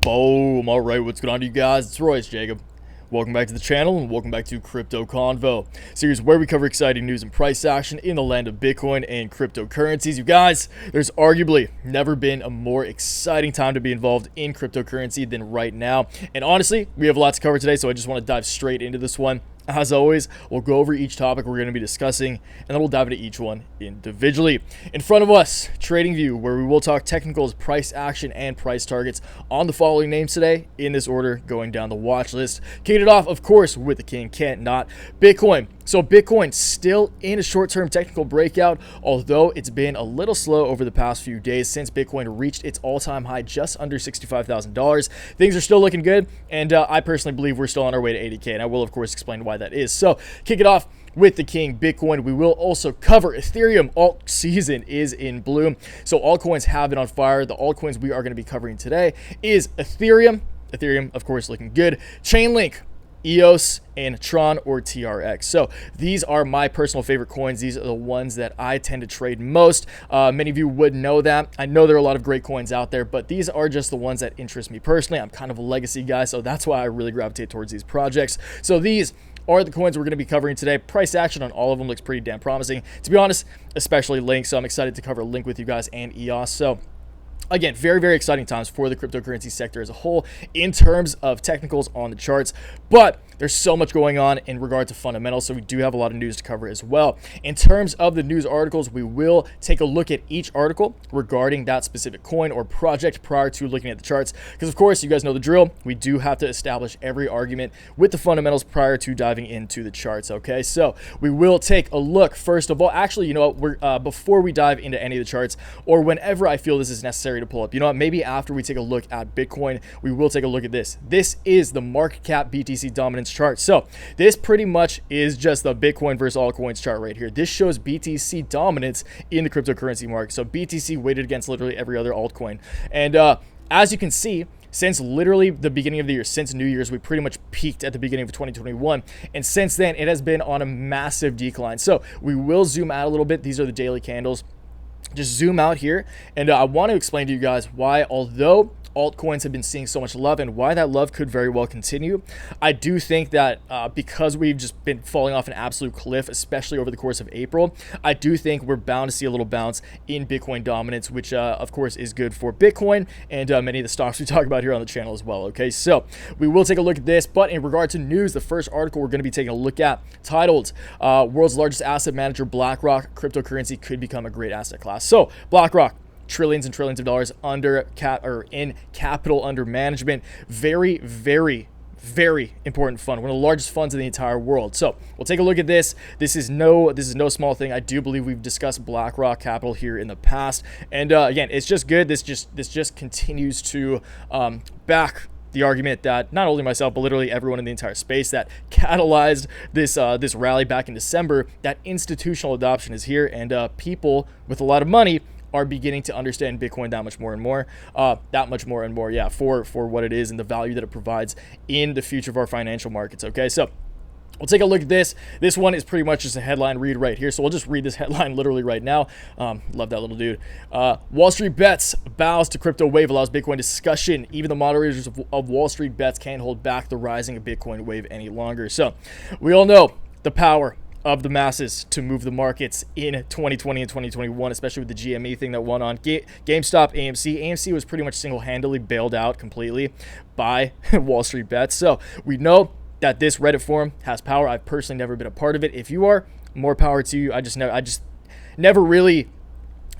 Boom. All right, what's going on, you guys? It's Royce Jacob. Welcome back to the channel and welcome back to Crypto Convo, series where we cover exciting news and price action in the land of Bitcoin and cryptocurrencies. You guys, there's arguably never been a more exciting time to be involved in cryptocurrency than right now. And honestly, we have a lot to cover today, so I just want to dive straight into this one. As always, we'll go over each topic we're going to be discussing, and then we'll dive into each one individually. In front of us, TradingView, where we will talk technicals, price action, and price targets on the following names today, in this order, going down the watch list. Kicking it off, of course, with the king, can't not, Bitcoin. So Bitcoin still in a short-term technical breakout, although it's been a little slow over the past few days since Bitcoin reached its all-time high just under $65,000. Things are still looking good, and I personally believe we're still on our way to 80K, and I will, of course, explain why that is. So kick it off with the king, Bitcoin. We will also cover Ethereum. Alt season is in bloom, so altcoins have been on fire. The altcoins we are going to be covering today is Ethereum, of course, looking good, ChainLink, Eos and Tron, or TRX. So these are my personal favorite coins. These are the ones that I tend to trade most. Many of you would know that. I know there are a lot of great coins out there, but these are just the ones that interest me personally. I'm kind of a legacy guy, so that's why I really gravitate towards these projects. So these are the coins we're going to be covering today. Price action on all of them looks pretty damn promising, to be honest, especially Link. So I'm excited to cover Link with you guys and EOS. So again, very, very exciting times for the cryptocurrency sector as a whole in terms of technicals on the charts, but there's so much going on in regard to fundamentals, so we do have a lot of news to cover as well. In terms of the news articles, we will take a look at each article regarding that specific coin or project prior to looking at the charts, because of course, you guys know the drill. We do have to establish every argument with the fundamentals prior to diving into the charts, okay? So we will take a look, first of all. Actually, you know what, before we dive into any of the charts, or whenever I feel this is necessary to pull up, you know what, maybe after we take a look at Bitcoin, we will take a look at this. This is the market cap Btc Dominance chart. So this pretty much is just the Bitcoin versus altcoins chart right here. This shows BTC dominance in the cryptocurrency market. So BTC weighted against literally every other altcoin. And as you can see, since literally the beginning of the year, since New Year's, we pretty much peaked at the beginning of 2021. And since then, it has been on a massive decline. So we will zoom out a little bit. These are the daily candles. Just zoom out here, and I want to explain to you guys why, although altcoins have been seeing so much love and why that love could very well continue, I do think that because we've just been falling off an absolute cliff, especially over the course of April, I do think we're bound to see a little bounce in Bitcoin dominance, which of course is good for Bitcoin and many of the stocks we talk about here on the channel as well. Okay, so we will take a look at this, but in regard to news, the first article we're going to be taking a look at, titled World's Largest Asset Manager BlackRock, Cryptocurrency Could Become a Great Asset Class. So BlackRock, trillions and trillions of dollars in capital under management. Very, very, very important fund, one of the largest funds in the entire world. So we'll take a look at this. This is no small thing. I do believe we've discussed BlackRock Capital here in the past, and again, it's just good. This just continues to back the argument that not only myself, but literally everyone in the entire space that catalyzed this rally back in December, that institutional adoption is here, and people with a lot of money are beginning to understand Bitcoin that much more and more, yeah, for what it is and the value that it provides in the future of our financial markets. Okay, so we'll take a look at this. This one is pretty much just a headline read right here. So we'll just read this headline literally right now. Love that little dude. Wall Street Bets bows to crypto wave, allows Bitcoin discussion. Even the moderators of Wall Street Bets can't hold back the rising Bitcoin wave any longer. So we all know the power of the masses to move the markets in 2020 and 2021, especially with the GME thing that went on. GameStop, AMC was pretty much single-handedly bailed out completely by Wall Street Bets. So we know that this Reddit forum has power. I've personally never been a part of it. If you are, more power to you. I just never really,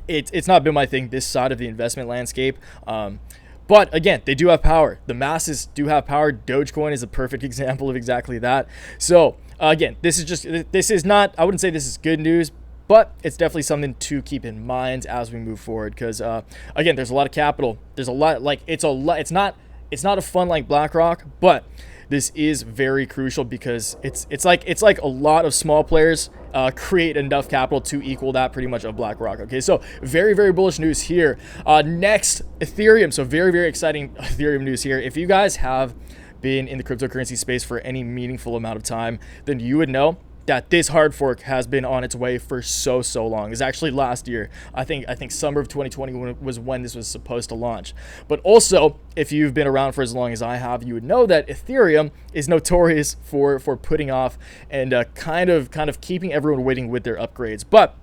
it's not been my thing, this side of the investment landscape. But again, they do have power. The masses do have power. Dogecoin is a perfect example of exactly that. So again, this is not, I wouldn't say this is good news, but it's definitely something to keep in mind as we move forward. Because again, there's a lot of capital. There's a lot, like it's not a fund like BlackRock, but this is very crucial because it's like a lot of small players create enough capital to equal that pretty much of BlackRock. Okay, so very, very bullish news here. Next, Ethereum. So very, very exciting Ethereum news here. If you guys have been in the cryptocurrency space for any meaningful amount of time, then you would know that this hard fork has been on its way for so long. It's actually last year. I think summer of 2020 was when this was supposed to launch. But also, if you've been around for as long as I have, you would know that Ethereum is notorious for putting off and kind of keeping everyone waiting with their upgrades. But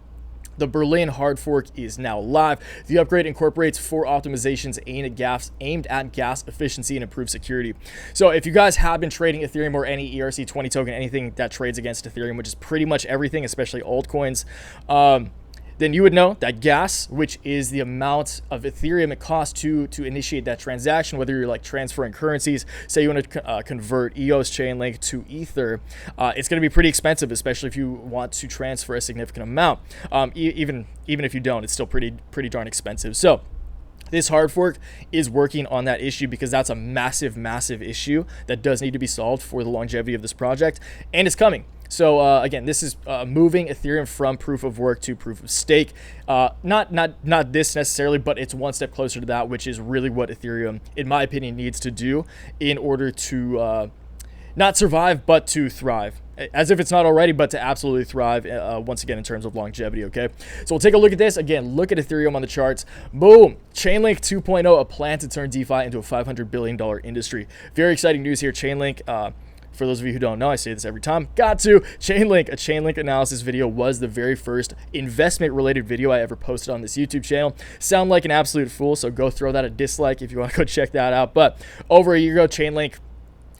the Berlin hard fork is now live. The upgrade incorporates 4 optimizations aimed at gas efficiency and improved security. So if you guys have been trading Ethereum or any ERC20 token, anything that trades against Ethereum, which is pretty much everything, especially altcoins, then you would know that gas, which is the amount of Ethereum it costs to initiate that transaction, whether you're like transferring currencies, say you want to convert Eos ChainLink to Ether, it's going to be pretty expensive, especially if you want to transfer a significant amount. Even if you don't, it's still pretty darn expensive. So this hard fork is working on that issue because that's a massive issue that does need to be solved for the longevity of this project, and it's coming. So again, this is moving Ethereum from proof of work to proof of stake. Not this necessarily, but it's one step closer to that, which is really what Ethereum, in my opinion, needs to do in order to not survive, but to thrive. As if it's not already, but to absolutely thrive once again in terms of longevity, okay? So we'll take a look at this. Again, look at Ethereum on the charts. Boom! ChainLink 2.0, a plan to turn DeFi into a $500 billion industry. Very exciting news here. ChainLink, for those of you who don't know, I say this every time, got to ChainLink. A ChainLink analysis video was the very first investment-related video I ever posted on this YouTube channel. Sound like an absolute fool, so go throw that a dislike if you want to go check that out. But over a year ago, ChainLink,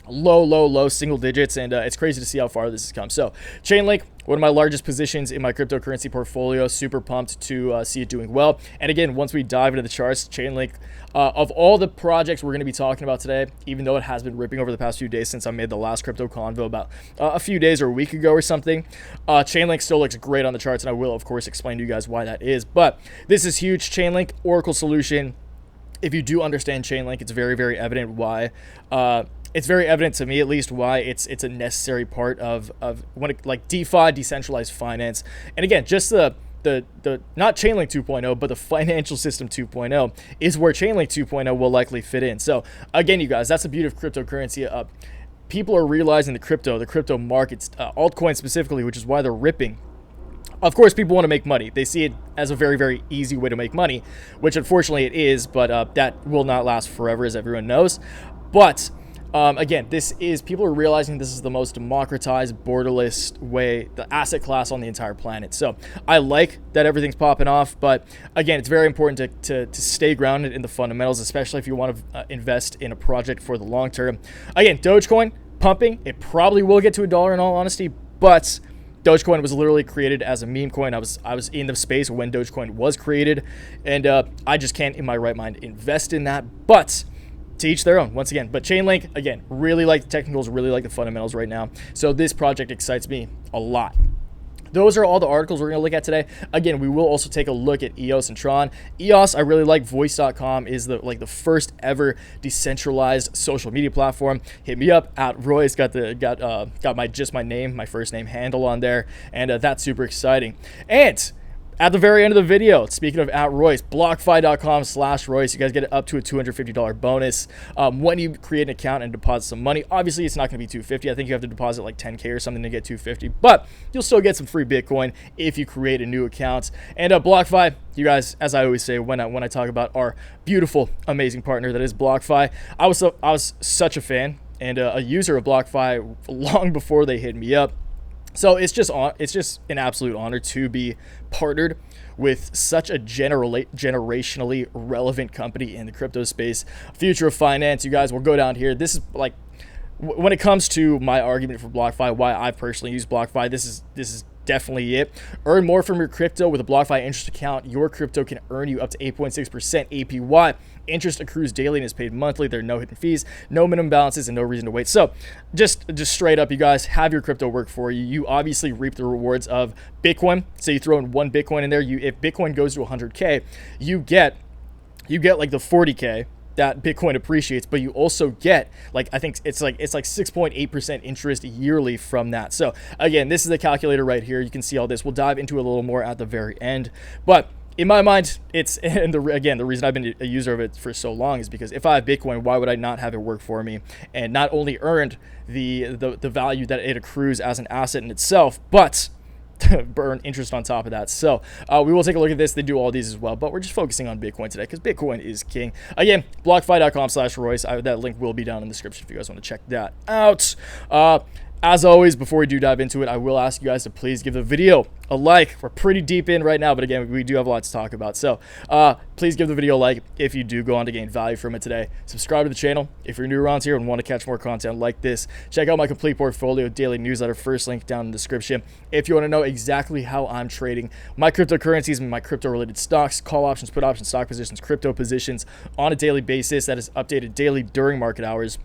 low single digits, and it's crazy to see how far this has come. So ChainLink, one of my largest positions in my cryptocurrency portfolio, super pumped to see it doing well. And again, once we dive into the charts, ChainLink, of all the projects we're going to be talking about today, even though it has been ripping over the past few days since I made the last crypto convo about a few days or a week ago or something, ChainLink still looks great on the charts, and I will of course explain to you guys why that is. But this is huge. ChainLink, Oracle solution. If you do understand ChainLink, it's very evident why. It's very evident to me, at least, why it's a necessary part of when it, like DeFi, decentralized finance, and again, just the not ChainLink 2.0, but the financial system 2.0 is where ChainLink 2.0 will likely fit in. So again, you guys, that's the beauty of cryptocurrency. People are realizing the crypto markets, altcoins specifically, which is why they're ripping. Of course, people want to make money. They see it as a very easy way to make money, which unfortunately it is, but that will not last forever, as everyone knows. But again, people are realizing this is the most democratized, borderless way, the asset class on the entire planet. So I like that everything's popping off, but again, it's very important to stay grounded in the fundamentals, especially if you want to invest in a project for the long term. Again, Dogecoin pumping. It probably will get to $1 in all honesty, but Dogecoin was literally created as a meme coin. I was in the space when Dogecoin was created, and I just can't in my right mind invest in that. But to each their own, once again. But ChainLink, again, really like the technicals, really like the fundamentals right now. So this project excites me a lot. Those are all the articles we're going to look at today. Again, we will also take a look at Eos and Tron. Eos, I really like. Voice.com is the first ever decentralized social media platform. Hit me up at Royce. Got my name, my first name handle on there, and that's super exciting. And at the very end of the video, speaking of at Royce, blockfi.com/Royce, you guys get up to a $250 bonus when you create an account and deposit some money. Obviously, it's not going to be $250. I think you have to deposit like $10K or something to get $250, but you'll still get some free Bitcoin if you create a new account. And BlockFi, you guys, as I always say when I talk about our beautiful, amazing partner that is BlockFi, I was such a fan and a user of BlockFi long before they hit me up. So it's just an absolute honor to be partnered with such a generationally relevant company in the crypto space. Future of finance, you guys will go down here. This is like, when it comes to my argument for BlockFi, why I personally use BlockFi, this is definitely it. Earn more from your crypto with a BlockFi interest account. Your crypto can earn you up to 8.6% APY. Interest accrues daily and is paid monthly. There are no hidden fees, no minimum balances, and no reason to wait. So just straight up, you guys, have your crypto work for you. You obviously reap the rewards of Bitcoin. So you throw in one Bitcoin in there. If Bitcoin goes to 100K, you get like the 40K that Bitcoin appreciates, but you also get I think it's like 6.8% interest yearly from that. So again, this is the calculator right here. You can see all this. We'll dive into it a little more at the very end, but in my mind, it's, and again, the reason I've been a user of it for so long is because if I have Bitcoin, why would I not have it work for me and not only earned the value that it accrues as an asset in itself, but burn interest on top of that. So we will take a look at this. They do all these as well, but we're just focusing on Bitcoin today because Bitcoin is king. Again, blockfi.com/Royce. That link will be down in the description if you guys want to check that out. As always, before we do dive into it, I will ask you guys to please give the video a like. We're pretty deep in right now, but again, we do have a lot to talk about. So please give the video a like if you do go on to gain value from it today. Subscribe to the channel if you're new around here and want to catch more content like this. Check out my complete portfolio daily newsletter, first link down in the description. If you want to know exactly how I'm trading my cryptocurrencies and my crypto-related stocks, call options, put options, stock positions, crypto positions on a daily basis that is updated daily during market hours.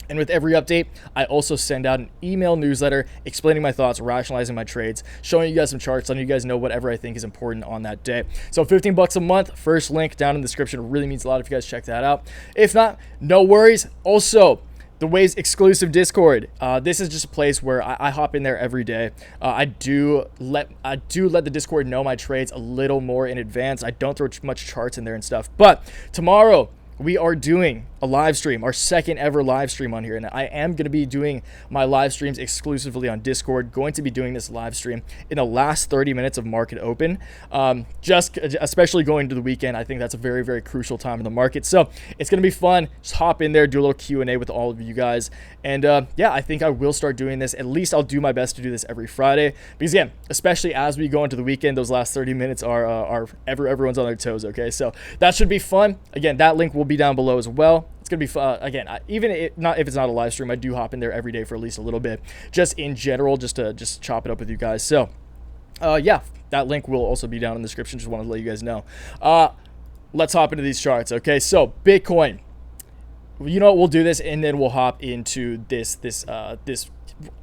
And with every update, I also send out an email newsletter explaining my thoughts, rationalizing my trades, showing you guys some charts, letting you guys know whatever I think is important on that day. So $15 a month, first link down in the description. It really means a lot if you guys check that out. If not, no worries. Also, the Waves exclusive Discord. This is just a place where I hop in there every day. I do let the Discord know my trades a little more in advance. I don't throw much charts in there and stuff. But tomorrow, we are doing a live stream, our second ever live stream on here. And I am going to be doing my live streams exclusively on Discord. Going to be doing this live stream in the last 30 minutes of market open. Especially going to the weekend. I think that's a very, very crucial time in the market. So it's going to be fun. Just hop in there, do a little Q&A with all of you guys. And yeah, I think I will start doing this. At least I'll do my best to do this every Friday. Because again, especially as we go into the weekend, those last 30 minutes are everyone's on their toes, okay? So that should be fun. Again, that link will be down below as well. It's gonna be fun. Again, even if it's not a live stream, I do hop in there every day for at least a little bit, just in general, just to chop it up with you guys. So yeah, that link will also be down in the description. Just wanted to let you guys know. Let's hop into these charts. Okay, so Bitcoin, you know what, we'll do this and then we'll hop into this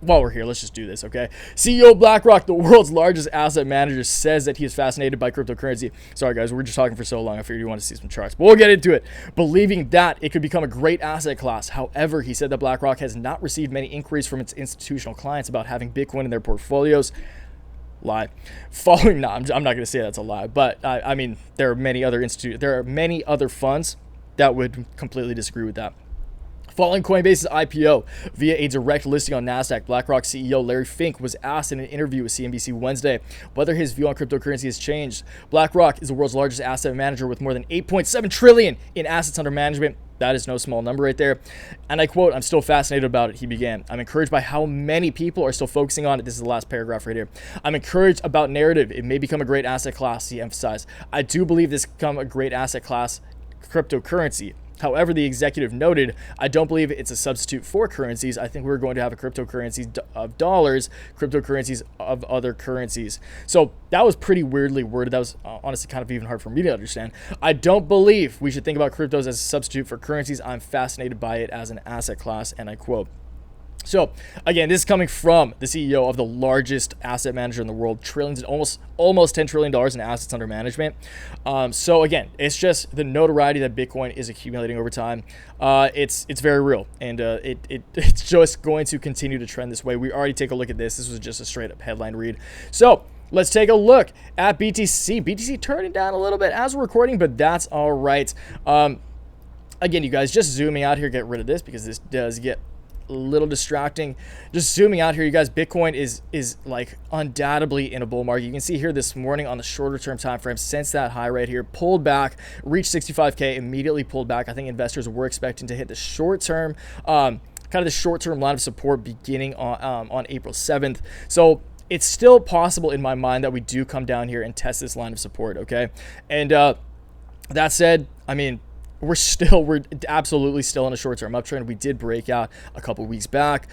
while we're here. Let's just do this, okay? CEO of BlackRock, the world's largest asset manager, says that he is fascinated by cryptocurrency. Sorry guys, we're just talking for so long. I figured you want to see some charts, but we'll get into it. Believing that it could become a great asset class. However, he said that BlackRock has not received many inquiries from its institutional clients about having Bitcoin in their portfolios. Lie. Following, no, I'm not going to say that's a lie, but I mean, there are many other funds that would completely disagree with that. Following Coinbase's IPO via a direct listing on NASDAQ, BlackRock CEO Larry Fink was asked in an interview with CNBC Wednesday whether his view on cryptocurrency has changed. BlackRock is the world's largest asset manager with more than $8.7 trillion in assets under management. That is no small number right there. And I quote, "I'm still fascinated about it," he began. "I'm encouraged by how many people are still focusing on it." This is the last paragraph right here. "I'm encouraged about narrative. It may become a great asset class," he emphasized. "I do believe this can become a great asset class, cryptocurrency. However," the executive noted, "I don't believe it's a substitute for currencies. I think we're going to have a cryptocurrency of dollars, cryptocurrencies of other currencies." So that was pretty weirdly worded. That was honestly kind of even hard for me to understand. "I don't believe we should think about cryptos as a substitute for currencies. I'm fascinated by it as an asset class," and I quote. So again, this is coming from the CEO of the largest asset manager in the world, trillions, almost $10 trillion in assets under management. So again, it's just the notoriety that Bitcoin is accumulating over time. It's very real, and it's just going to continue to trend this way. We already take a look at this. This was just a straight up headline read. So let's take a look at BTC. BTC turning down a little bit as we're recording, but that's all right. Again, you guys, just zooming out here, get rid of this because this does get a little distracting. Just zooming out here, you guys, Bitcoin is like undoubtedly in a bull market. You can see here this morning on the shorter term time frame, since that high right here, pulled back, reached 65K, immediately pulled back. I think investors were expecting to hit the short term, kind of the short term line of support beginning on April 7th. So it's still possible in my mind that we do come down here and test this line of support, okay? And that said, I mean, we're absolutely still in a short-term uptrend. We did break out a couple weeks back.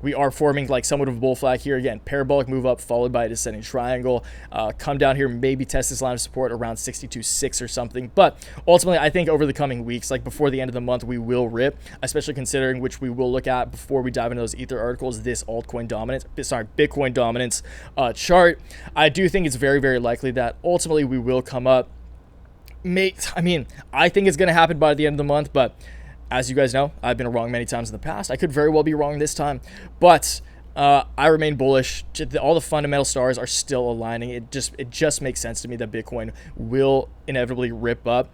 We are forming like somewhat of a bull flag here. Again, parabolic move up followed by a descending triangle. Come down here, maybe test this line of support around 62.6 or something. But ultimately, I think over the coming weeks, like before the end of the month, we will rip, especially considering, which we will look at before we dive into those Ether articles, this Bitcoin dominance chart. I do think it's very, very likely that ultimately we will come up. I mean, I think it's going to happen by the end of the month, but as you guys know, I've been wrong many times in the past. I could very well be wrong this time, but I remain bullish. All the fundamental stars are still aligning. It just makes sense to me that Bitcoin will inevitably rip up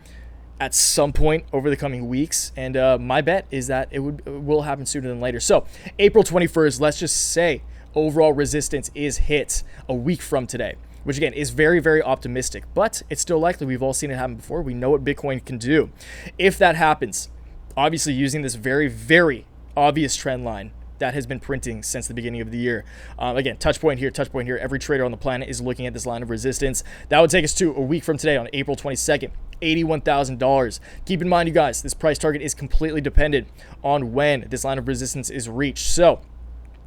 at some point over the coming weeks, and my bet is that it will happen sooner than later. So April 21st, let's just say overall resistance is hit a week from today, which again is very, very optimistic, but it's still likely. We've all seen it happen before. We know what Bitcoin can do. If that happens, obviously using this very, very obvious trend line that has been printing since the beginning of the year. Again, touch point here, touch point here. Every trader on the planet is looking at this line of resistance. That would take us to a week from today on April 22nd, $81,000. Keep in mind, you guys, this price target is completely dependent on when this line of resistance is reached. So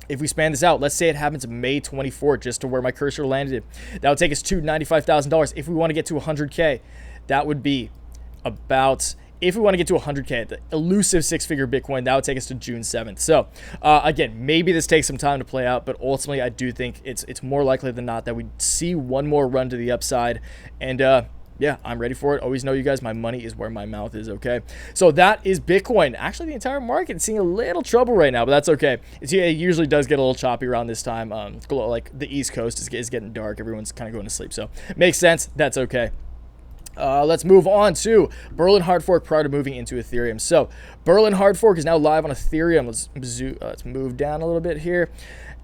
if we span this out, let's say it happens May 24th, just to where my cursor landed. That would take us to $95,000. If we want to get to 100K, that would be about... If we want to get to 100K, the elusive six-figure Bitcoin, that would take us to June 7th. So, again, maybe this takes some time to play out, but ultimately I do think it's more likely than not that we see one more run to the upside. And, yeah, I'm ready for it. Always know, you guys, my money is where my mouth is, okay? So that is Bitcoin. Actually, the entire market is seeing a little trouble right now, but that's okay. It usually does get a little choppy around this time. Like the East Coast is getting dark. Everyone's kind of going to sleep. So, makes sense. That's okay. Let's move on to Berlin hard fork prior to moving into Ethereum. So Berlin hard fork is now live on Ethereum. Let's move down a little bit here.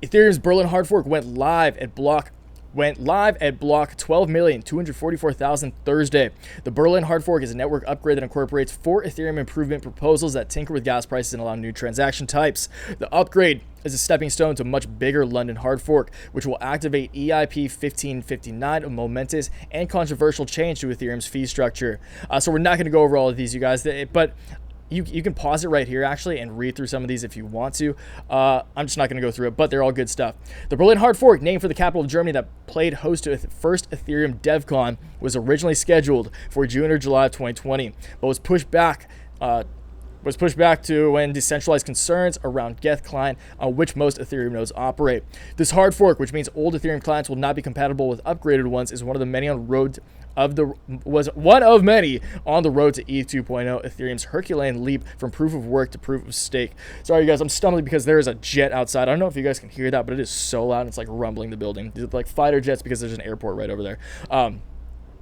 Ethereum's Berlin hard fork went live at block 12,244,000 Thursday. The Berlin hard fork is a network upgrade that incorporates 4 Ethereum improvement proposals that tinker with gas prices and allow new transaction types. The upgrade is a stepping stone to a much bigger London hard fork, which will activate EIP 1559, a momentous and controversial change to Ethereum's fee structure. So we're not going to go over all of these, you guys, but you can pause it right here, actually, and read through some of these if you want to. I'm just not going to go through it, but they're all good stuff. The Berlin hard fork, named for the capital of Germany that played host to the first Ethereum DevCon, was originally scheduled for June or July of 2020, but was pushed back to when decentralized concerns around Geth client on which most Ethereum nodes operate. This hard fork, which means old Ethereum clients will not be compatible with upgraded ones, is one of many on the road to ETH 2.0, Ethereum's Herculean leap from proof of work to proof of stake. Sorry, guys, I'm stumbling because there is a jet outside. I don't know if you guys can hear that, but it is so loud. It's like rumbling the building. It's like fighter jets because there's an airport right over there.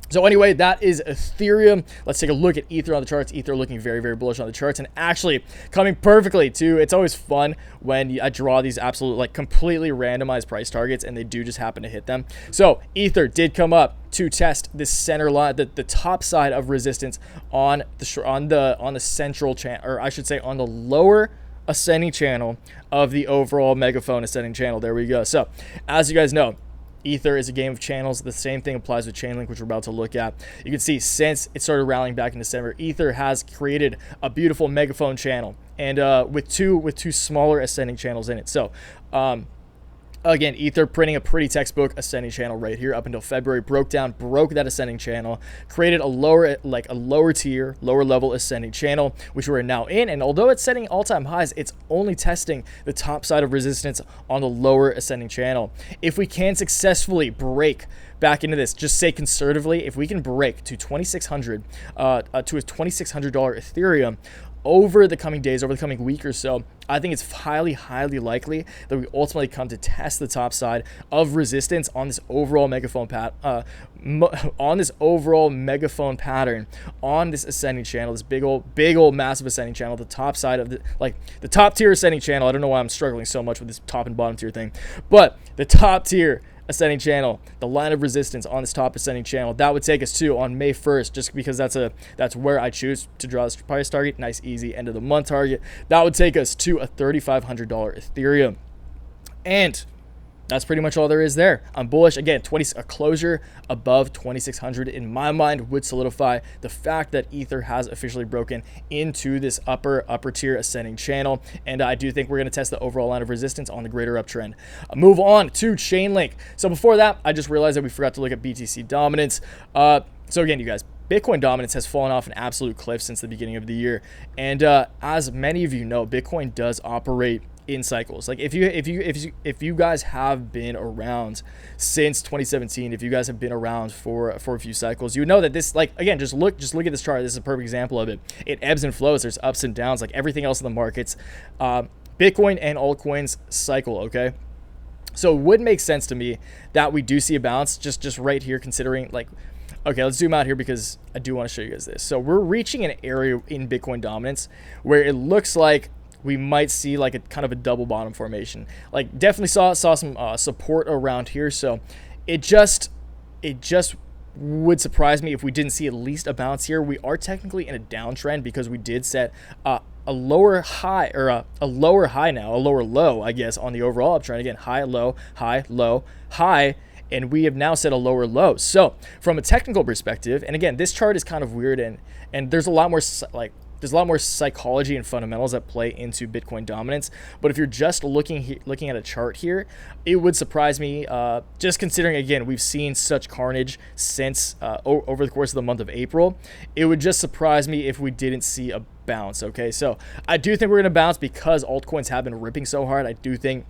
So anyway, that is Ethereum. Let's take a look at Ether on the charts. Ether looking very, very bullish on the charts, and actually coming perfectly to, it's always fun when I draw these absolute, like, completely randomized price targets and they do just happen to hit them. So Ether did come up to test this center line, the top side of resistance on the central channel, or I should say on the lower ascending channel of the overall megaphone ascending channel. There we go. So as you guys know, Ether is a game of channels. The same thing applies with ChainLink, which we're about to look at. You can see since it started rallying back in December, Ether has created a beautiful megaphone channel, and with two smaller ascending channels in it. So again, Ether printing a pretty textbook ascending channel right here up until February, broke that ascending channel, created a lower tier, lower level ascending channel, which we're now in. And although it's setting all-time highs, it's only testing the top side of resistance on the lower ascending channel. If we can successfully break back into this, just say conservatively, if we can break to $2,600 to a $2,600 Ethereum over the coming days, over the coming week or so, I think it's highly, highly likely that we ultimately come to test the top side of resistance on this overall megaphone pattern, on this ascending channel, this big old massive ascending channel, the top side of the top tier ascending channel. I don't know why I'm struggling so much with this top and bottom tier thing, but the top tier ascending channel, the line of resistance on this top ascending channel, that would take us to on May 1st, just because that's where I choose to draw this price target. Nice, easy end of the month target. That would take us to a $3,500 Ethereum. And that's pretty much all there is there. I'm bullish. Again, a closure above 2,600 in my mind would solidify the fact that Ether has officially broken into this upper tier ascending channel. And I do think we're going to test the overall line of resistance on the greater uptrend. Move on to ChainLink. So before that, I just realized that we forgot to look at Btc Dominance. So again, you guys, Bitcoin dominance has fallen off an absolute cliff since the beginning of the year. And as many of you know, Bitcoin does operate in cycles. Like if you guys have been around since 2017, if you guys have been around for a few cycles, you know that this, like, again, just look at this chart. This is a perfect example of it. It ebbs and flows. There's ups and downs like everything else in the markets. Bitcoin and altcoins cycle, okay? So it would make sense to me that we do see a bounce just right here, considering like, okay, let's zoom out here because I do want to show you guys this. So we're reaching an area in Bitcoin dominance where it looks like we might see like a kind of a double bottom formation. Like definitely saw some support around here. So it just would surprise me if we didn't see at least a bounce here. We are technically in a downtrend because we did set a lower high, or a lower high now, a lower low, I guess, on the overall uptrend. Again, high, low, high, and we have now set a lower low. So from a technical perspective, and again, this chart is kind of weird, and there's a lot more psychology and fundamentals that play into Bitcoin dominance. But if you're just looking at a chart here, it would surprise me, just considering, again, we've seen such carnage since over the course of the month of April. It would just surprise me if we didn't see a bounce. Okay, so I do think we're going to bounce because altcoins have been ripping so hard. I do think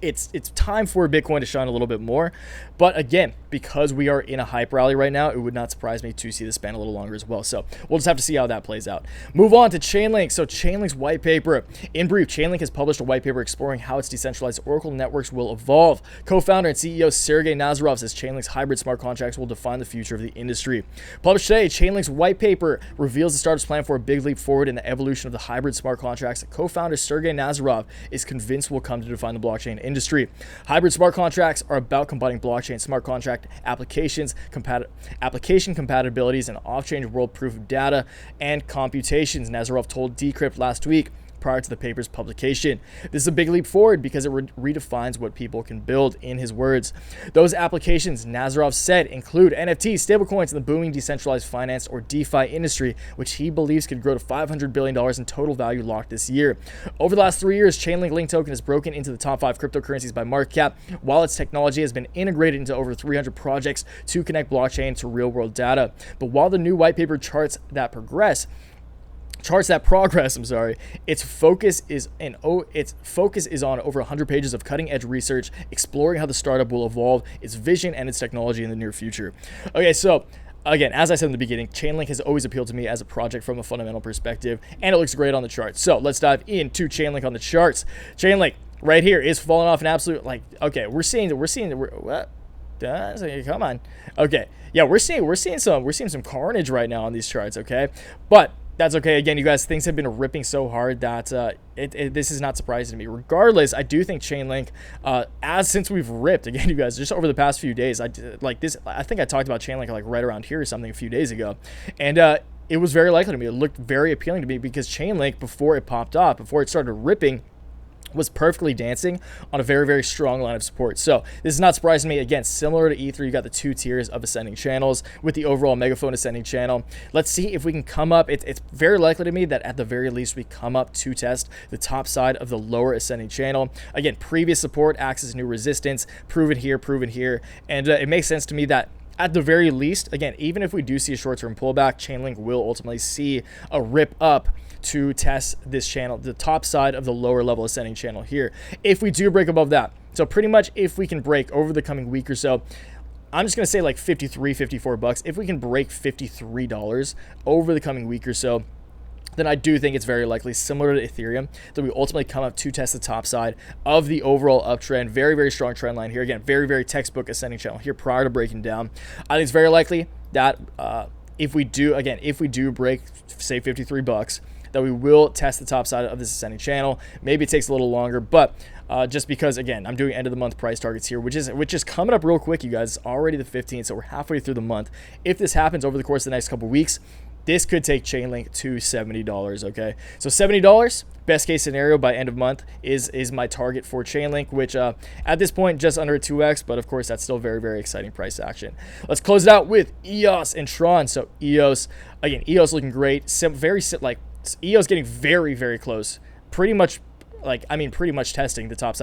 it's time for Bitcoin to shine a little bit more. But again, because we are in a hype rally right now, it would not surprise me to see this span a little longer as well. So we'll just have to see how that plays out. Move on to ChainLink. So ChainLink's white paper. In brief, ChainLink has published a white paper exploring how its decentralized Oracle networks will evolve. Co-founder and CEO Sergey Nazarov says ChainLink's hybrid smart contracts will define the future of the industry. Published today, ChainLink's white paper reveals the startup's plan for a big leap forward in the evolution of the hybrid smart contracts that co-founder Sergey Nazarov is convinced will come to define the blockchain industry. Hybrid smart contracts are about combining blockchain smart contract application compatibilities and off-chain world proof of data and computations, Nazarov told Decrypt last week prior to the paper's publication. This is a big leap forward because it redefines what people can build, in his words. Those applications, Nazarov said, include NFTs, stablecoins, and the booming decentralized finance or DeFi industry, which he believes could grow to $500 billion in total value locked this year. Over the last 3 years, ChainLink Link token has broken into the top 5 cryptocurrencies by market cap, while its technology has been integrated into over 300 projects to connect blockchain to real-world data. But while the new white paper charts that progress, its focus is on over 100 pages of cutting-edge research exploring how the startup will evolve its vision and its technology in the near future. Okay, so again, as I said in the beginning, ChainLink has always appealed to me as a project from a fundamental perspective, and it looks great on the charts. So let's dive into ChainLink on the charts. ChainLink right here is falling off an absolute, like, okay, we're seeing what? Come on. Okay, yeah, we're seeing some carnage right now on these charts. Okay, but that's okay. Again, you guys, things have been ripping so hard that this is not surprising to me. Regardless, I do think ChainLink, since we've ripped, again, you guys, just over the past few days, I think I talked about ChainLink like right around here or something a few days ago, and it was very likely to me. It looked very appealing to me because ChainLink, before it popped off, before it started ripping, was perfectly dancing on a very, very strong line of support. So this is not surprising to me. Again, similar to Ether, you got the 2 tiers of ascending channels with the overall megaphone ascending channel. Let's see if we can come up. It's very likely to me that at the very least we come up to test the top side of the lower ascending channel. Again, previous support acts as new resistance, proven here, and it makes sense to me that at the very least, again, even if we do see a short-term pullback, ChainLink will ultimately see a rip up to test this channel, the top side of the lower level ascending channel here. If we do break above that, so pretty much if we can break over the coming week or so, I'm just going to say like 53, 54 bucks. If we can break $53 over the coming week or so, then I do think it's very likely, similar to Ethereum, that we ultimately come up to test the top side of the overall uptrend. Very, very strong trend line here. Again, very, very textbook ascending channel here prior to breaking down. I think it's very likely that if we do break, say, 53 bucks, that we will test the top side of this ascending channel. Maybe it takes a little longer, but just because, again, I'm doing end of the month price targets here, which is coming up real quick, you guys. It's already the 15th, so we're halfway through the month. If this happens over the course of the next couple weeks, this could take ChainLink to $70, okay? So $70, best case scenario by end of month is my target for ChainLink, which at this point, just under a 2x, but of course, that's still very, very exciting price action. Let's close it out with Eos and Tron. So Eos, again, Eos looking great. Eos getting very, very close. Pretty much testing the top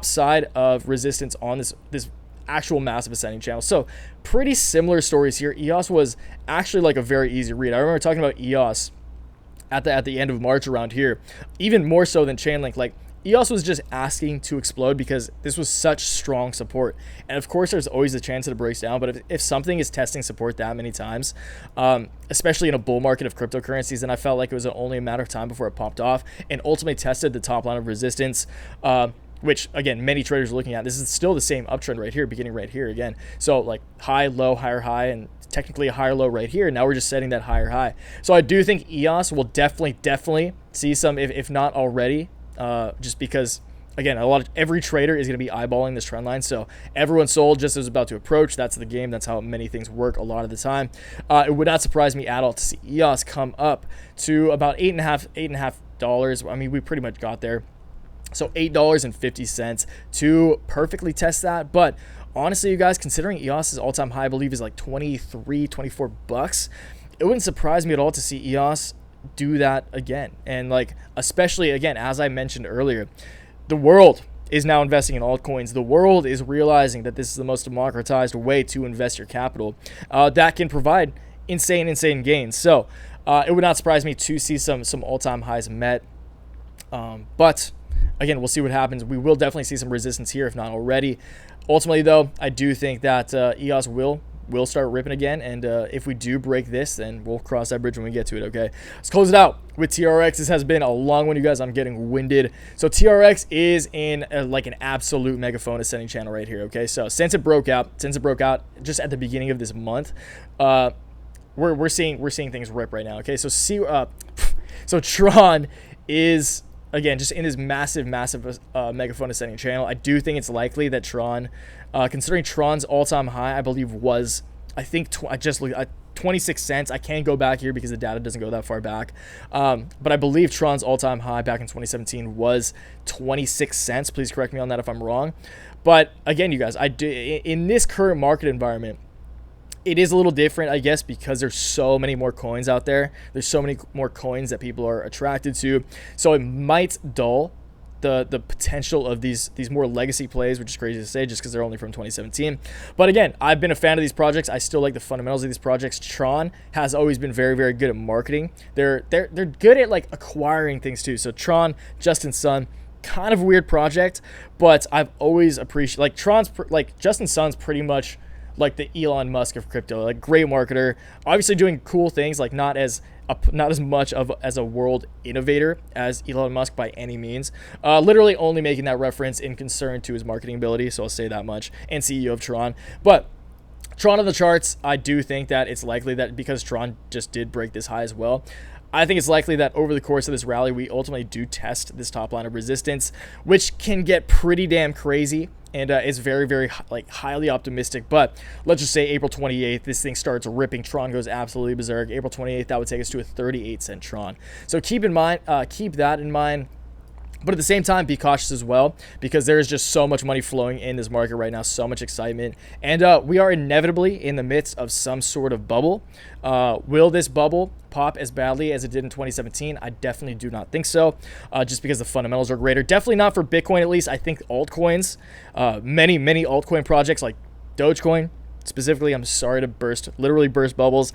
side of resistance on this actual massive ascending channel. So pretty similar stories here. Eos was actually like a very easy read. I remember talking about Eos at the end of March around here, even more so than ChainLink. Like, Eos was just asking to explode because this was such strong support. And of course, there's always the chance that it breaks down. But if something is testing support that many times, especially in a bull market of cryptocurrencies, then I felt like it was only a matter of time before it popped off and ultimately tested the top line of resistance. which again, many traders are looking at. This is still the same uptrend right here, beginning right here again. So like high, low, higher high, and technically a higher low right here. Now we're just setting that higher high. So I do think EOS will definitely see some, if not already, just because, again, every trader is going to be eyeballing this trend line. So everyone sold just as it's about to approach. That's the game. That's how many things work a lot of the time. It would not surprise me at all to see EOS come up to about $8.50. I mean, we pretty much got there. So $8.50 to perfectly test that. But honestly, you guys, considering EOS's all-time high, I believe, is like 23, 24 bucks, it wouldn't surprise me at all to see EOS do that again. And like, especially again, as I mentioned earlier, the world is now investing in altcoins. The world is realizing that this is the most democratized way to invest your capital that can provide insane gains. So it would not surprise me to see some all-time highs met. But again, we'll see what happens. We will definitely see some resistance here, if not already. Ultimately, though, I do think that EOS will start ripping again, and if we do break this, then we'll cross that bridge when we get to it. Okay, let's close it out with TRX. This has been a long one, you guys. I'm getting winded. So TRX is in like an absolute megaphone ascending channel right here. Okay, so since it broke out just at the beginning of this month, we're seeing things rip right now. Okay, so so Tron is, again, just in this massive megaphone ascending channel. I do think it's likely that Tron, considering Tron's all-time high, I believe was, I think, I just looked at 26 cents. I can't go back here because the data doesn't go that far back. But I believe Tron's all-time high back in 2017 was 26 cents. Please correct me on that if I'm wrong. But again, you guys, in this current market environment, it is a little different, I guess, because there's so many more coins out there. There's so many more coins that people are attracted to. So it might dull the potential of these more legacy plays, which is crazy to say just because they're only from 2017. But again, I've been a fan of these projects. I still like the fundamentals of these projects. Tron has always been very good at marketing. They're good at like acquiring things too. So Tron, Justin Sun, kind of a weird project, but I've always appreciated, like Justin Sun's pretty much like the Elon Musk of crypto, like great marketer, obviously doing cool things, like not as much as a world innovator as Elon Musk by any means, literally only making that reference in concern to his marketing ability, so I'll say that much, and CEO of Tron. But Tron on the charts, I do think that it's likely that because Tron just did break this high as well, I think it's likely that over the course of this rally, we ultimately do test this top line of resistance, which can get pretty damn crazy. And it's very like highly optimistic. But let's just say April 28th, this thing starts ripping. Tron goes absolutely berserk. April 28th, that would take us to a 38-cent Tron. So keep that in mind. But at the same time, be cautious as well, because there is just so much money flowing in this market right now, so much excitement. And we are inevitably in the midst of some sort of bubble. Will this bubble pop as badly as it did in 2017? I definitely do not think so, just because the fundamentals are greater. Definitely not for Bitcoin, at least. I think altcoins, many altcoin projects like Dogecoin, specifically, I'm sorry to literally burst bubbles.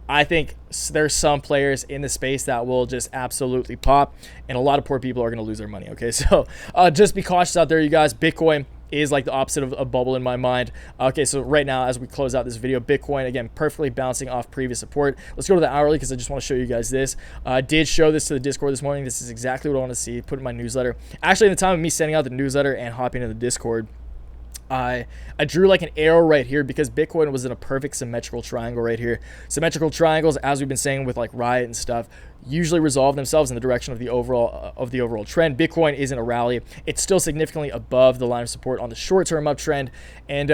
I think there's some players in the space that will just absolutely pop, and a lot of poor people are going to lose their money. Okay, so just be cautious out there, you guys. Bitcoin is like the opposite of a bubble in my mind. Okay, so right now, as we close out this video, Bitcoin, again, perfectly bouncing off previous support. Let's go to the hourly because I just want to show you guys this. I did show this to the Discord this morning. This is exactly what I want to see. Put in my newsletter. Actually, in the time of me sending out the newsletter and hopping into the Discord, I drew like an arrow right here because Bitcoin was in a perfect symmetrical triangle right here. Symmetrical triangles, as we've been saying with like Riot and stuff, usually resolve themselves in the direction of the overall trend. Bitcoin is in a rally. It's still significantly above the line of support on the short-term uptrend. And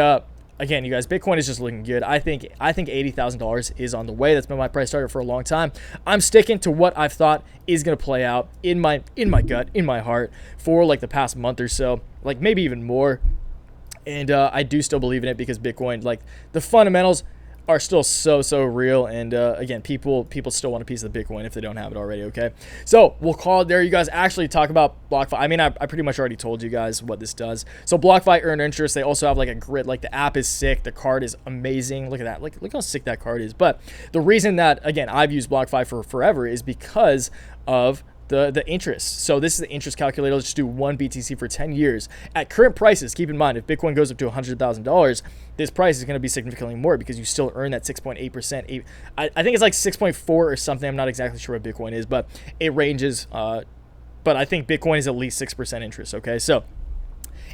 again, you guys, Bitcoin is just looking good. I think $80,000 is on the way. That's been my price target for a long time. I'm sticking to what I've thought is going to play out in my gut, in my heart for like the past month or so, like maybe even more. And I do still believe in it because Bitcoin, like the fundamentals are still so real. And again, people still want a piece of the Bitcoin if they don't have it already. Okay, so we'll call it there. You guys actually talk about BlockFi. I mean, I pretty much already told you guys what this does. So BlockFi earn interest. They also have like a grid. Like the app is sick. The card is amazing. Look at that. Look how sick that card is. But the reason that, again, I've used BlockFi for forever is because of the interest. So this is the interest calculator. Let's just do 1 BTC for 10 years. At current prices, keep in mind, if Bitcoin goes up to $100,000, this price is going to be significantly more because you still earn that 6.8%. I think it's like 6.4 or something. I'm not exactly sure what Bitcoin is, but it ranges. But I think Bitcoin is at least 6% interest. Okay, so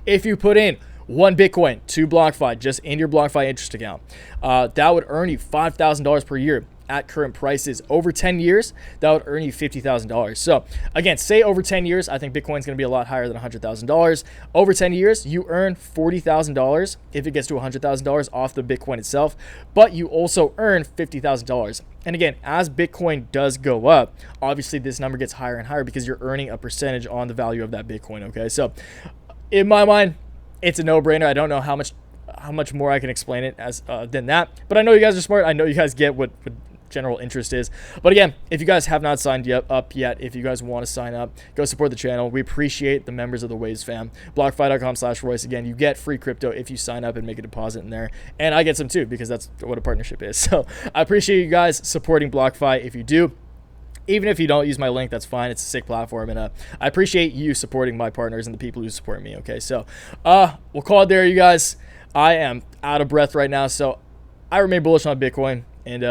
If you put in 1 Bitcoin to BlockFi, just in your BlockFi interest account, that would earn you $5,000 per year at current prices. Over 10 years, that would earn you $50,000. So again, say over 10 years, I think Bitcoin's going to be a lot higher than $100,000. Over 10 years, you earn $40,000 if it gets to $100,000 off the Bitcoin itself, but you also earn $50,000. And again, as Bitcoin does go up, obviously this number gets higher and higher because you're earning a percentage on the value of that Bitcoin, okay? So in my mind, it's a no-brainer. I don't know how much more I can explain it as than that, but I know you guys are smart. I know you guys get what general interest is. But again, if you guys have not signed up yet, if you guys want to sign up, go support the channel. We appreciate the members of the Waves fam. BlockFi.com/Royce. Again, you get free crypto if you sign up and make a deposit in there, and I get some too because that's what a partnership is. So I appreciate you guys supporting BlockFi. If you do, even if you don't use my link, that's fine. It's a sick platform, and I appreciate you supporting my partners and the people who support me. Okay, so we'll call it there, you guys. I am out of breath right now, so I remain bullish on Bitcoin, and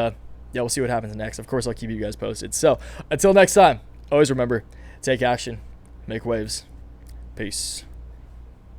yeah, we'll see what happens next. Of course, I'll keep you guys posted. So until next time, always remember, take action, make waves. Peace.